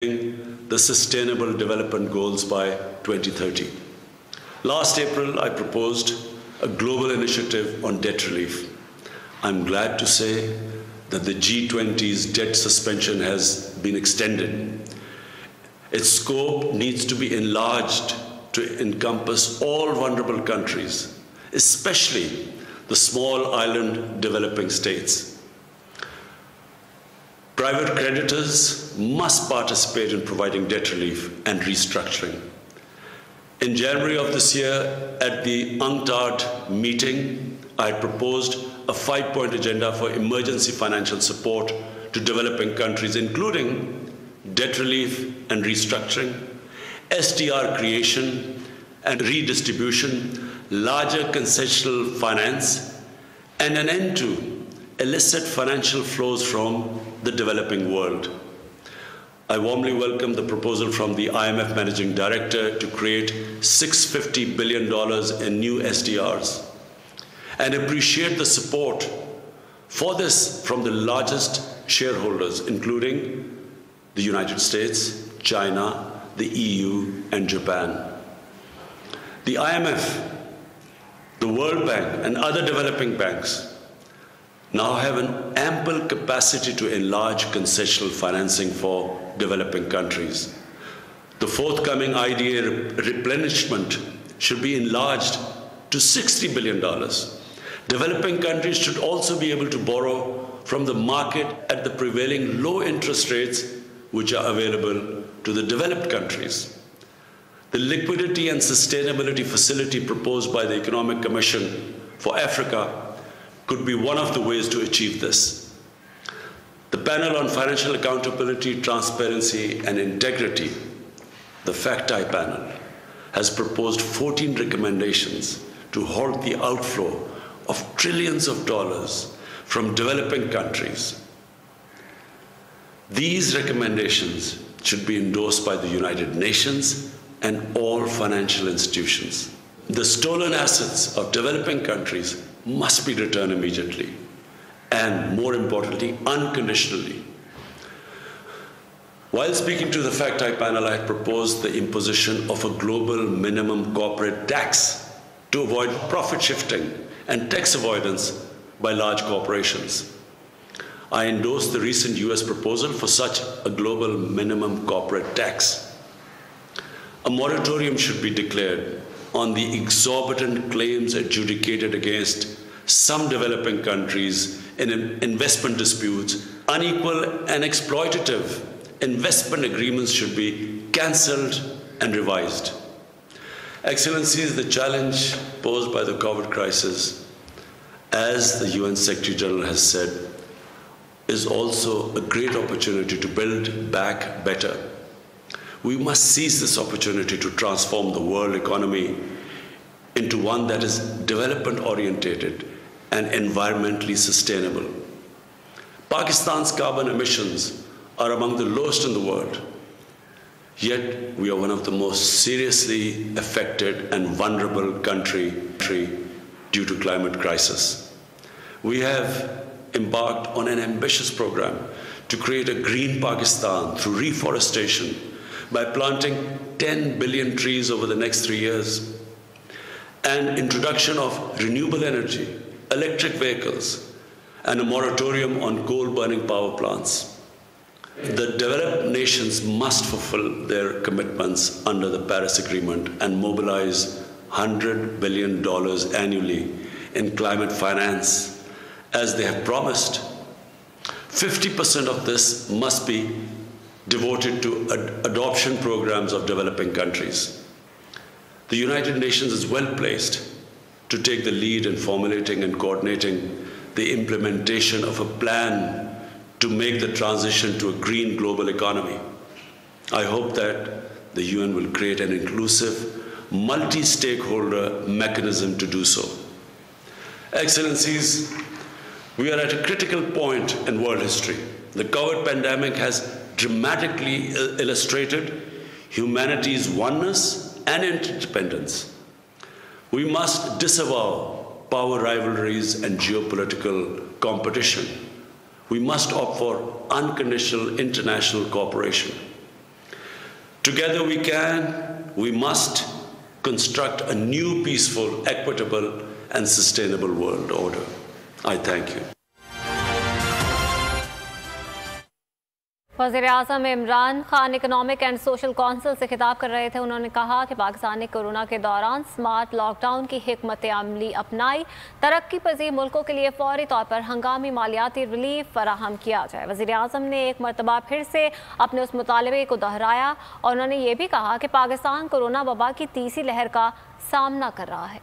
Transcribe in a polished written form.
the Sustainable Development Goals by 2030. Last April, I proposed a global initiative on debt relief. I'm glad to say that the G20's debt suspension has been extended. Its scope needs to be enlarged to encompass all vulnerable countries, especially the small island developing states. Private creditors must participate in providing debt relief and restructuring. In January of this year, at the UNCTAD meeting, I proposed a 5-point agenda for emergency financial support to developing countries, including debt relief and restructuring, SDR creation and redistribution, larger concessional finance, and an end to illicit financial flows from the developing world. I warmly welcome the proposal from the IMF Managing Director to create $650 billion in new SDRs and appreciate the support for this from the largest shareholders, including the United States, China, the EU, and Japan. The IMF, the World Bank, and other developing banks now have an ample capacity to enlarge concessional financing for developing countries. The forthcoming IDA replenishment should be enlarged to $60 billion. Developing countries should also be able to borrow from the market at the prevailing low interest rates which are available to the developed countries. The Liquidity and Sustainability Facility proposed by the Economic Commission for Africa could be one of the ways to achieve this. The Panel on Financial Accountability, Transparency and Integrity, the FACTI panel, has proposed 14 recommendations to halt the outflow of trillions of dollars from developing countries. These recommendations should be endorsed by the United Nations and all financial institutions. The stolen assets of developing countries must be returned immediately and, more importantly, unconditionally. While speaking to the FACTI panel, I had proposed the imposition of a global minimum corporate tax to avoid profit shifting and tax avoidance by large corporations. I endorsed the recent US proposal for such a global minimum corporate tax. A moratorium should be declared on the exorbitant claims adjudicated against some developing countries in investment disputes. Unequal and exploitative investment agreements should be cancelled and revised. Excellencies, the challenge posed by the COVID crisis, as the UN Secretary General has said, is also a great opportunity to build back better. We must seize this opportunity to transform the world economy into one that is development-oriented and environmentally sustainable. Pakistan's carbon emissions are among the lowest in the world, yet we are one of the most seriously affected and vulnerable country due to climate crisis. We have embarked on an ambitious program to create a green Pakistan through reforestation by planting 10 billion trees over the next 3 years, and introduction of renewable energy, electric vehicles, and a moratorium on coal-burning power plants. The developed nations must fulfill their commitments under the Paris Agreement and mobilize $100 billion annually in climate finance, as they have promised. 50% of this must be devoted to adoption programs of developing countries. The United Nations is well placed to take the lead in formulating and coordinating the implementation of a plan to make the transition to a green global economy. I hope that the UN will create an inclusive, multi-stakeholder mechanism to do so. Excellencies, we are at a critical point in world history. The COVID pandemic has dramatically illustrated humanity's oneness and interdependence. We must disavow power rivalries and geopolitical competition. We must opt for unconditional international cooperation. Together we must construct a new peaceful, equitable and sustainable world order. I thank you. वज़ीर-ए-आज़म Imran Khan economic and social council से खिताब कर रहे थे। उन्होंने कहा कि पाकिस्तान ने कोरोना के दौरान स्मार्ट लॉकडाउन की हिकमत अमली अपनाई। तरक्की पजीर मुल्कों के लिए फौरी तौर पर हंगामी मालियाती रिलीफ फराहम किया जाए। वज़ीर-ए-आज़म ने एक मरतबा फिर से अपने उस मुतालबे को दोहराया और उन्होंने ये भी कहा कि पाकिस्तान कोरोना वबा की तीसरी लहर का सामना कर रहा है।